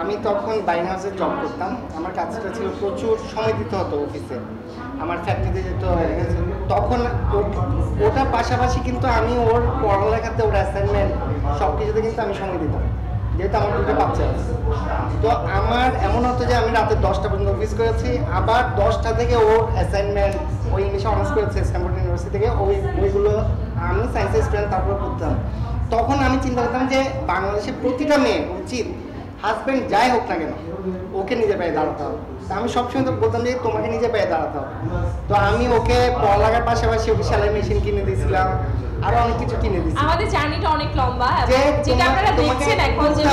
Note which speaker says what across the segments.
Speaker 1: আমি তখন বাইং হাউসে জব করতাম। আমার কাজটা ছিল প্রচুর সময় দিতে হতো অফিসে, আমার ফ্যাক্টরিতে যেত। তখন ওটা পাশাপাশি কিন্তু আমি ওর পড়ালেখাতে, ওর অ্যাসাইনমেন্ট সব কিছুতে কিন্তু আমি সময় দিতাম, যেহেতু আমার দুটো বাচ্চা আছে। তো আমার এমন হতো যে আমি রাতে 10টা পর্যন্ত অফিস করেছি, আবার 10টা থেকে ওর অ্যাসাইনমেন্ট, ওই ইংলিশে অনার্স করেছে স্ট্যানফোর্ড ইউনিভার্সিটি থেকে, ওইগুলো আমি সায়েন্সের স্টুডেন্ট তারপর পড়তাম। তখন আমি চিন্তা করতাম যে বাংলাদেশের প্রতিটা মেয়ে উচিত, হাজব্যান্ড যাই হোক না কেন, ওকে নিজে পায়ে দাঁড়াতে হবে। তা আমি সবসময় তো বলতাম যে তোমাকে নিজে পায়ে দাঁড়াতে হবে। তো আমি ওকে পড়ালেখার পাশাপাশি ওকে সেলাই মেশিন কিনে দিয়েছিলাম, আরো অনেক কিছু কিনে দিয়েছি।
Speaker 2: আমাদের জার্নিটা অনেক লম্বা, যেটা আপনারা দেখছেন এখন। যে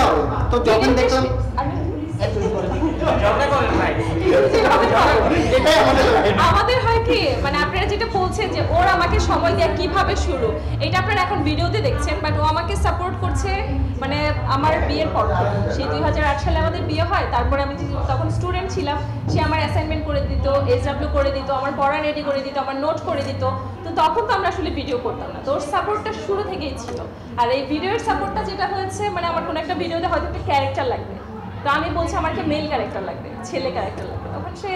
Speaker 1: তো যখন দেখলাম
Speaker 2: আমাদের হয় কি, মানে আপনারা যেটা বলছেন যে ওর আমাকে সময় দেওয়া কিভাবে শুরু, এটা আপনারা এখন ভিডিওতে দেখছেন, বাট ও আমাকে সাপোর্ট করছে মানে আমার বিয়ের পর থেকে। সেই 2008 সালে আমাদের বিয়ে হয়। তারপরে আমি তখন স্টুডেন্ট ছিলাম, সে আমার অ্যাসাইনমেন্ট করে দিত, SW করে দিত, আমার পড়া রেডি করে দিত, আমার নোট করে দিত। তো তখন তো আমরা আসলে ভিডিও করতাম না, তো ওর সাপোর্টটা শুরু থেকেই ছিল। আর এই ভিডিওর সাপোর্টটা যেটা হয়েছে, মানে আমার কোনো একটা ভিডিওতে হয়তো একটা ক্যারেক্টার লাগবে, তো আমি বলছি আমাকে মেল ক্যারেক্টার লাগবে, ছেলে ক্যারেক্টার লাগবে। তখন সে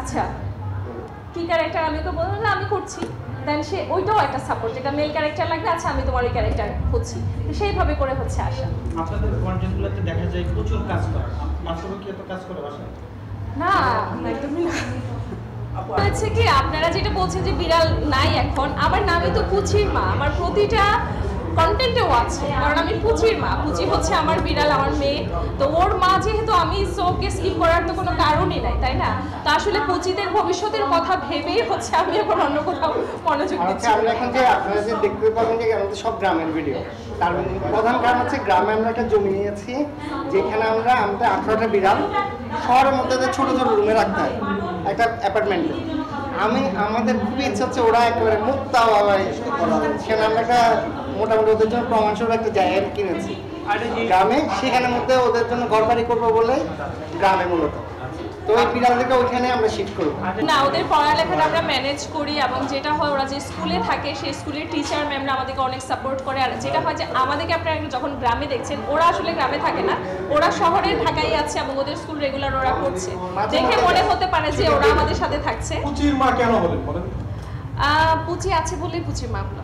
Speaker 2: আচ্ছা কী ক্যারেক্টার, আমি ওকে বললাম আমি করছি। দেন সে ওইটাও একটা সাপোর্ট, যেটা মেল ক্যারেক্টার লাগবে, আচ্ছা আমি তোমার ওই ক্যারেক্টার খুঁজছি। তো সেইভাবে করে হচ্ছে আসা।
Speaker 3: আপনাদের কন্টেন্টগুলোতে দেখা যায় প্রচুর কাজ করে, বাস্তবে কি এত কাজ করে বাসায়?
Speaker 2: না, একদমই না। হচ্ছে কি, আপনারা যেটা বলছেন যে বিড়াল নাই এখন, আমার নামই তো পুচির মা, আমার প্রতিটা কন্টেন্টেও আছে, কারণ আমি পুচির মা। পুচি হচ্ছে আমার বিড়াল, আমার মেয়ে। তো ওর মা যেহেতু আমি, সোকে স্কিপ করার তো কোনো কারণই নাই, তাই না? তো আসলে পুচিদের ভবিষ্যতের কথা ভেবেই হচ্ছে আমি এখন অন্য কোথাও মনোযোগ দিচ্ছি।
Speaker 1: আমরা এখন যে আপনারা যে দেখতে পাবেন যে আমাদের সব গ্রামের ভিডিও, তার প্রধান কারণ হচ্ছে গ্রামে আমরা একটা জমি নিয়েছি, যেখানে আমরা 18টা বিড়াল শহরের মধ্যে ছোট ছোট রুমে রাখতে হয় একটা অ্যাপার্টমেন্টে। আমাদের খুবই ইচ্ছা হচ্ছে ওরা একেবারে মুক্তভাবে করা, সেখানে আমরা একটা মোটামুটি ওদের জন্য প্রমাণস্বরূপ একটা জায়গা কিনেছি গ্রামে, সেখানের মধ্যে ওদের জন্য ঘর বাড়ি করবো বলে গ্রামে মূলত। তো ওই বিড়ালদেরকে ওইখানে আমরা শিফট করবো
Speaker 2: না, ওদের পড়ালেখাটা আমরা ম্যানেজ করি, এবং যেটা হয় ওরা যে স্কুলে থাকে সেই স্কুলের টিচার ম্যামরা আমাদেরকে অনেক সাপোর্ট করে। আর যেটা হয় যে আমাদেরকে আপনারা যখন গ্রামে দেখছেন, ওরা আসলে গ্রামে থাকে না, ওরা শহরে ঢাকায় আছে, এবং ওদের স্কুল রেগুলার ওরা করছে। দেখে মনে হতে পারে যে ওরা আমাদের সাথে থাকছে।
Speaker 4: পুচির মা কেন বলেন?
Speaker 2: পুচি আছে বলেই পুচির মা বলো।